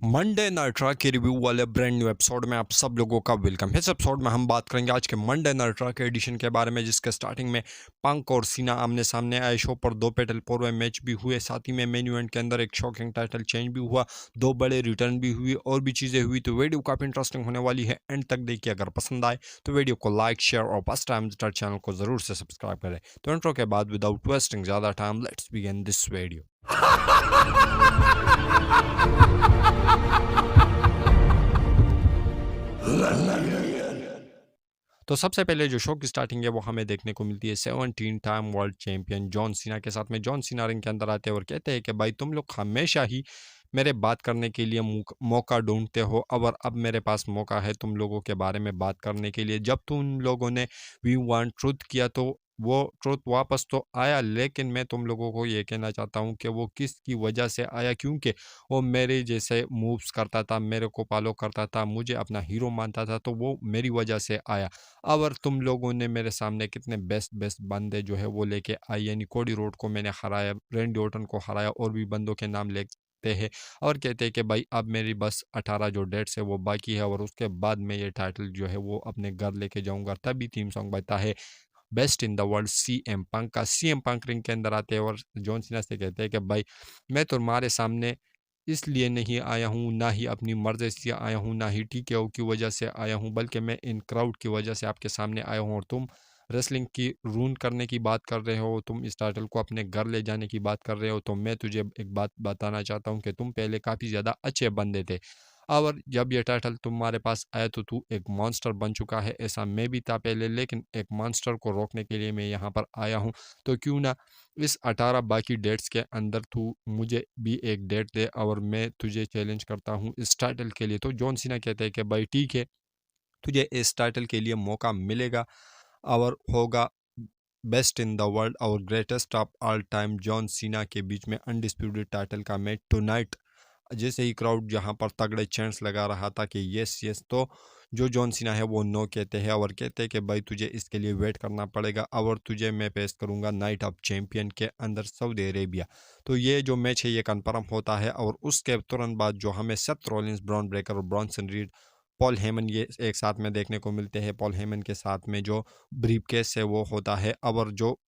Monday night रा के review वाले ब्रांड न्यू एपिसोड में आप सब लोगों का वेलकम। इस एपिसोड में हम बात करेंगे आज के मंडे नाइट रा के एडिशन के बारे में, जिसके स्टार्टिंग में पंक और सीना आमने सामने आए। शो पर दो पेटल पूर्व मैच भी हुए, साथ ही में मेन इवेंट के अंदर एक शॉकिंग टाइटल चेंज भी हुआ, दो बड़े रिटर्न भी हुई और भी चीज़ें हुई। तो वीडियो काफ़ी इंटरेस्टिंग होने वाली है, एंड तक देखिए। अगर पसंद आए तो वीडियो को लाइक, शेयर और फर्स्ट टाइम चैनल को ज़रूर से सब्सक्राइब करें। तो इंट्रो के बाद विदाउट वेस्टिंग ज़्यादा time, let's begin this video. तो सबसे पहले जो शो की स्टार्टिंग है वो हमें देखने को मिलती है 17 time world champion John Cena के साथ में। जॉन सीना रिंग के अंदर आते हैं और कहते हैं कि भाई तुम लोग हमेशा ही मेरे बात करने के लिए मौका ढूंढते हो, और अब मेरे पास मौका है तुम लोगों के बारे में बात करने के लिए। जब तुम लोगों ने वी वांट ट्रुथ किया तो वो ट्रुथ वापस तो आया, लेकिन मैं तुम लोगों को ये कहना चाहता हूँ कि वो किसकी वजह से आया, क्योंकि वो मेरे जैसे मूव्स करता था, मेरे को फॉलो करता था, मुझे अपना हीरो मानता था, तो वो मेरी वजह से आया। और तुम लोगों ने मेरे सामने कितने बेस्ट बेस्ट बंदे जो है वो लेके आए, यानी कोडी रोड को मैंने हराया, रेंडी ऑर्टन को हराया, और भी बंदों के नाम लेते हैं और कहते हैं कि भाई अब मेरी बस 18 जो डेट्स है वो बाकी है, और उसके बाद मैं ये टाइटल जो है वो अपने घर लेके जाऊंगा। तभी थीम सॉन्ग बजता है best in the world CM Punk का। सीएम पंक रिंग के अंदर आते हैं और जॉन सीना से कहते हैं कि भाई मैं तुम्हारे सामने इसलिए नहीं आया हूँ, ना ही अपनी मर्ज़ी से आया हूँ, ना ही टीकेओ की वजह से आया हूँ, बल्कि मैं इन क्राउड की वजह से आपके सामने आया हूँ। और तुम रेसलिंग की रून करने की बात कर रहे हो, तुम इस टाइटल को अपने घर ले जाने की बात कर रहे हो, तो मैं तुझे एक बात बताना चाहता हूँ कि तुम पहले काफ़ी ज़्यादा अच्छे बंदे थे, और जब ये टाइटल तुम्हारे पास आया तो तू एक मॉन्स्टर बन चुका है। ऐसा मैं भी था पहले, लेकिन एक मॉन्स्टर को रोकने के लिए मैं यहाँ पर आया हूँ। तो क्यों ना इस 18 बाकी डेट्स के अंदर तू मुझे भी एक डेट दे, और मैं तुझे चैलेंज करता हूँ इस टाइटल के लिए। तो जॉन सीना कहते हैं कि भाई ठीक है, तुझे इस टाइटल के लिए मौका मिलेगा और होगा बेस्ट इन द वर्ल्ड और greatest of all time John Cena के बीच में अनडिस्प्यूटेड टाइटल का मैच टुनाइट। जैसे ही क्राउड जहां पर तगड़े चैंट्स लगा रहा था कि यस यस, तो जो जॉन सीना है वो नो कहते हैं और कहते हैं कि भाई तुझे इसके लिए वेट करना पड़ेगा, और तुझे मैं पेश करूंगा नाइट ऑफ चैंपियन के अंदर सऊदी अरेबिया। तो ये जो मैच है ये कन्फर्म होता है, और उसके तुरंत बाद जो हमें सेथ रॉलिंस, ब्रॉन ब्रेकर और ब्रॉन्सन रीड, पॉल हेमन ये एक साथ में देखने को मिलते हैं। पॉल हेमन के साथ में जो ब्रीफकेस है वो होता है, और जो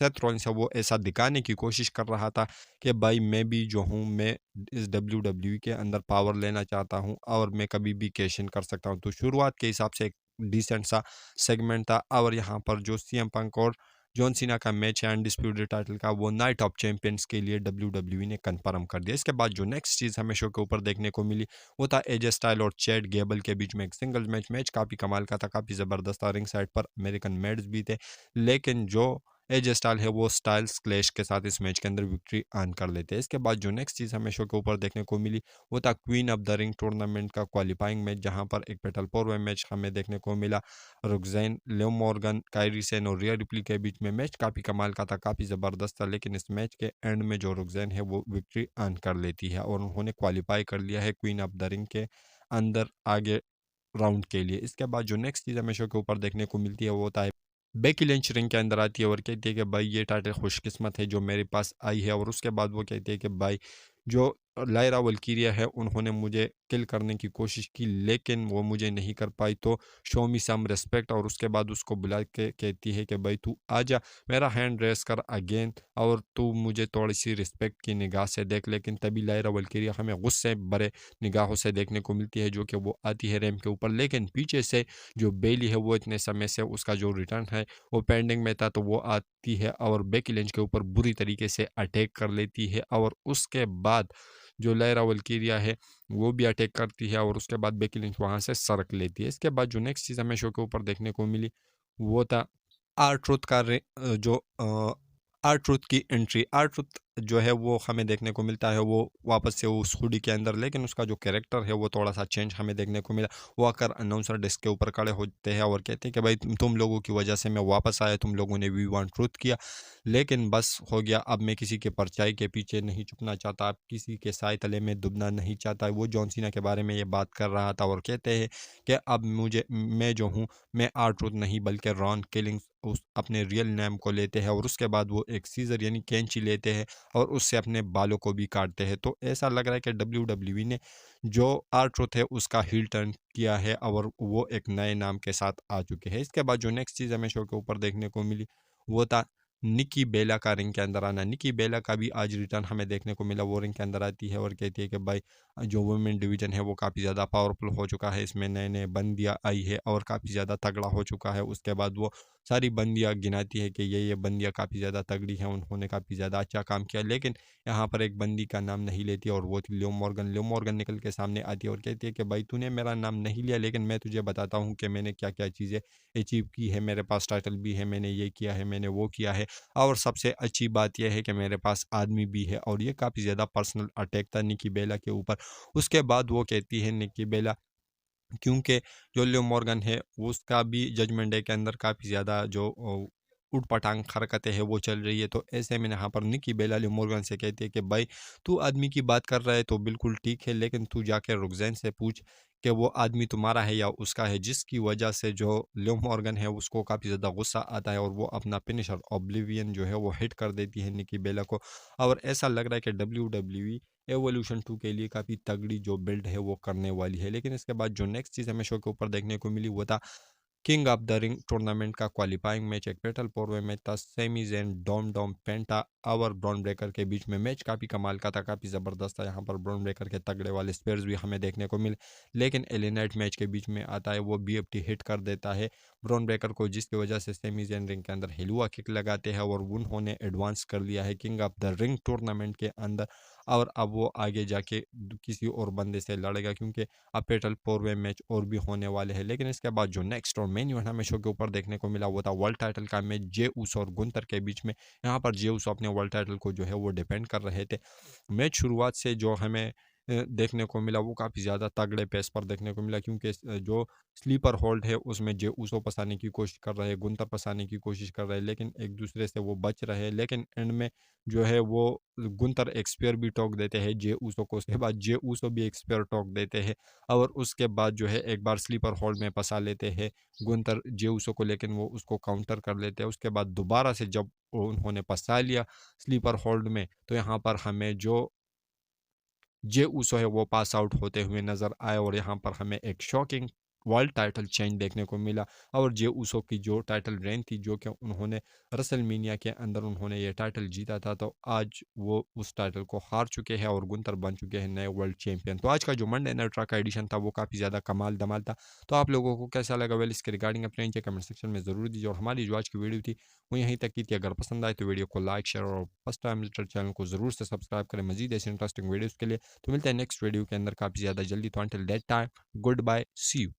सेथ रॉलिंस है वो ऐसा दिखाने की कोशिश कर रहा था कि भाई मैं भी जो हूँ, मैं इस डब्ल्यू के अंदर पावर लेना चाहता हूँ और मैं कभी भी कैश इन कर सकता हूँ। तो शुरुआत के हिसाब से एक डिसेंट सा सेगमेंट था, और यहाँ पर जो सीएम पंक और जॉन सीना का मैच है अनडिस्प्यूटेड टाइटल का, वो नाइट ऑफ चैंपियंस के लिए डब्ल्यू ने कंफर्म कर दिया। इसके बाद जो नेक्स्ट चीज़ हमें शो के ऊपर देखने को मिली वो था एजे स्टाइल और चैड गेबल के बीच में एक सिंगल मैच। काफ़ी कमाल का था, काफ़ी ज़बरदस्त था। रिंग साइड पर अमेरिकन मेड्स भी थे, लेकिन जो एजे स्टाइल है वो स्टाइल्स क्लैश के साथ इस मैच के अंदर विक्ट्री अर्न कर लेते हैं। इसके बाद जो नेक्स्ट चीज़ हमें शो के ऊपर देखने को मिली वो था queen of the ring tournament का क्वालिफाइंग मैच, जहां पर एक पेटल फोर मैच हमें देखने को मिला। रुक्सैन, लिव मॉर्गन, कायरी सेन और रिया रिप्ली के बीच में मैच काफ़ी कमाल का था, काफ़ी ज़बरदस्त था, लेकिन इस मैच के एंड में जो रुक्सैन है वो विक्ट्री अर्न कर लेती है और उन्होंने क्वालिफाई कर लिया है क्वीन ऑफ द रिंग के अंदर आगे राउंड के लिए। इसके बाद जो नेक्स्ट चीज़ हमें शो के ऊपर देखने को मिलती है वो होता है बेकी लिंच रिंग के अंदर आती है और कहती है कि भाई ये टाइटल खुशकिस्मत है जो मेरे पास आई है। और उसके बाद वो कहती है कि भाई जो लायरा वल्कीरिया है उन्होंने मुझे किल करने की कोशिश की, लेकिन वो मुझे नहीं कर पाई, तो शो मी सम रिस्पेक्ट। और उसके बाद उसको बुला के कहती है कि भाई तू आजा, मेरा हैंड रेस कर अगेन, और तू मुझे थोड़ी सी रिस्पेक्ट की निगाह से देख। लेकिन तभी लायरा वल्कीरिया हमें गुस्से भरे निगाहों से देखने को मिलती है, जो कि वो आती है रैम के ऊपर, लेकिन पीछे से जो बेली है वो इतने समय से उसका जो रिटर्न है वो पेंडिंग में था, तो वो आती है और बेकी लिंच के ऊपर बुरी तरीके से अटैक कर लेती है। और उसके बाद जो लायरा वल्कीरिया है वो भी अटैक करती है, और उसके बाद बेकी लिंच वहां से सरक लेती है। इसके बाद जो नेक्स्ट चीज़ हमें शो के ऊपर देखने को मिली वो था आर ट्रुथ का जो आर ट्रुथ की एंट्री। आर ट्रुथ जो है वो हमें देखने को मिलता है वो वापस से उस हुडी के अंदर, लेकिन उसका जो कैरेक्टर है वो थोड़ा सा चेंज हमें देखने को मिला। वो आकर अनाउंसर डेस्क के ऊपर खड़े होते हैं और कहते हैं कि भाई तुम लोगों की वजह से मैं वापस आया, तुम लोगों ने वी वांट ट्रुथ किया, लेकिन बस हो गया, अब मैं किसी के परछाई के पीछे नहीं छुपना चाहता, अब किसी के साय तले में दुबना नहीं चाहता। वो जॉन सीना के बारे में ये बात कर रहा था और कहते हैं कि अब मुझे, मैं जो हूँ, मैं आर ट्रुथ नहीं बल्कि रॉन किलिंग्स उस अपने रियल नेम को लेते हैं और उसके बाद वो एक सीज़र यानी कैंची लेते हैं और उससे अपने बालों को भी काटते हैं। तो ऐसा लग रहा है कि डब्ल्यूडब्ल्यूई ने जो R-Truth है उसका हील टर्न किया है और वो एक नए नाम के साथ आ चुके हैं। इसके बाद जो नेक्स्ट चीज़ हमें शो के ऊपर देखने को मिली वो था निकी बेला का रिंग के अंदर आना। निकी बेला का भी आज रिटर्न हमें देखने को मिला। वो रिंग के अंदर आती है और कहती है कि भाई जो वुमेन डिवीज़न है वो काफ़ी ज़्यादा पावरफुल हो चुका है। इसमें नए-नए बंदियाँ आई है और काफ़ी ज़्यादा तगड़ा हो चुका है। उसके बाद वो सारी बंदियाँ गिनाती है कि ये बंदियाँ काफ़ी ज़्यादा तगड़ी हैं, उन्होंने काफ़ी ज़्यादा अच्छा काम किया। लेकिन यहाँ पर एक बंदी का नाम नहीं लेती और वो थी लिव मॉर्गन। लिव मॉर्गन निकल के सामने आती है और कहती है कि भाई तूने मेरा नाम नहीं लिया, लेकिन मैं तुझे बताता हूँ कि मैंने क्या-क्या चीज़ें अचीव की है। मेरे पास टाइटल भी है, मैंने ये किया है, मैंने वो किया है। और सबसे अच्छी बात यह है कि मेरे पास आदमी भी है और ये काफ़ी ज़्यादा पर्सनल अटैक था निकी बेला के ऊपर। उसके बाद वो कहती है निकी बेला, क्योंकि जो लिव मॉर्गन है उसका भी जजमेंट डे के अंदर काफ़ी ज़्यादा जो ऊट-पटांग हरकतें हैं वो चल रही है। तो ऐसे में यहाँ पर निकी बेला लिव मॉर्गन से कहती है कि भाई तू आदमी की बात कर रहा है तो बिल्कुल ठीक है, लेकिन तू जाके रुकज़ैन से पूछ कि वो आदमी तुम्हारा है या उसका है। जिसकी वजह से जो लिव मॉर्गन है उसको काफ़ी ज़्यादा गुस्सा आता है और वो अपना फिनिशर ओब्लिवियन जो है वो हिट कर देती है निकी बेला को। और ऐसा लग रहा है कि डब्ल्यूडब्ल्यूई एवोल्यूशन 2 के लिए काफ़ी तगड़ी जो बिल्ड है वो करने वाली है। लेकिन इसके बाद जो नेक्स्ट चीज़ हमें शो के ऊपर देखने को मिली वो था king of the ring tournament का क्वालिफाइंग मैच। एक पेटल फोर मैच था। सेमी ज़ेन डोम डोम पेंटा और ब्रॉन ब्रेकर के बीच में मैच काफ़ी कमाल का था, काफ़ी ज़बरदस्त था। यहाँ पर ब्रॉन ब्रेकर के तगड़े वाले स्पेयर्स भी हमें देखने को मिले। लेकिन एलिनाइट मैच के बीच में आता है, वो बीएफटी हिट कर देता है ब्रॉन ब्रेकर को, जिसकी वजह से सेमी ज़ेन रिंग के अंदर हिलुआ किक लगाते हैं और उन्होंने एडवांस कर लिया है king of the ring tournament के अंदर। और अब वो आगे जाके किसी और बंदे से लड़ेगा, क्योंकि अब पेटल फोर वे मैच और भी होने वाले हैं। लेकिन इसके बाद जो नेक्स्ट और मेन इवेंट हमें शो के ऊपर देखने को मिला वो था वर्ल्ड टाइटल का मैच जे उस और गुंतर के बीच में। यहाँ पर जे उस अपने वर्ल्ड टाइटल को जो है वो डिफेंड कर रहे थे। मैच शुरुआत से जो हमें देखने को मिला वो काफ़ी ज़्यादा तगड़े पेस पर देखने को मिला, क्योंकि जो स्लीपर होल्ड है उसमें जे उसो फंसाने की कोशिश कर रहे हैं, गुंतर फंसाने की कोशिश कर रहे हैं, लेकिन एक दूसरे से वो बच रहे हैं। लेकिन एंड में जो है वो गुंतर एक स्पेयर भी टोक देते हैं जे उसो को, उसके बाद जे उसो भी एक स्पेयर टोक देते हैं और उसके बाद जो है एक बार स्लीपर होल्ड में फंसा लेते हैं गुंतर जे उसो को, लेकिन वो उसको काउंटर कर लेते हैं। उसके बाद दोबारा से जब उन्होंने फंसा लिया स्लीपर होल्ड में, तो यहाँ पर हमें जो जे उसो है वो पास आउट होते हुए नजर आए और यहाँ पर हमें एक शॉकिंग वर्ल्ड टाइटल चेंज देखने को मिला। और जे उसो की जो टाइटल रेन थी, जो कि उन्होंने रसलमीनिया के अंदर उन्होंने ये टाइटल जीता था, तो आज वो उस टाइटल को हार चुके हैं और गुंतर बन चुके हैं नए वर्ल्ड चैंपियन। तो आज का जो मंडे नाइट रॉ का एडिशन था वो काफ़ी ज़्यादा कमाल धमाल था। तो आप लोगों को कैसा लगा, वेल इसके रिगार्डिंग अपने नीचे कमेंट सेक्शन में ज़रूर दीजिए। और हमारी जो आज की वीडियो थी वो यहीं तक की थी। अगर पसंद आए तो वीडियो को लाइक शेयर और फर्स्ट टाइम विजिटर चैनल को ज़रूर से सब्सक्राइब करें मजीद ऐसे इंटरेस्टिंग वीडियोज़ के लिए। तो मिलते हैं नेक्स्ट वीडियो के अंदर काफ़ी ज़्यादा जल्दी। तो until that time goodbye, see you.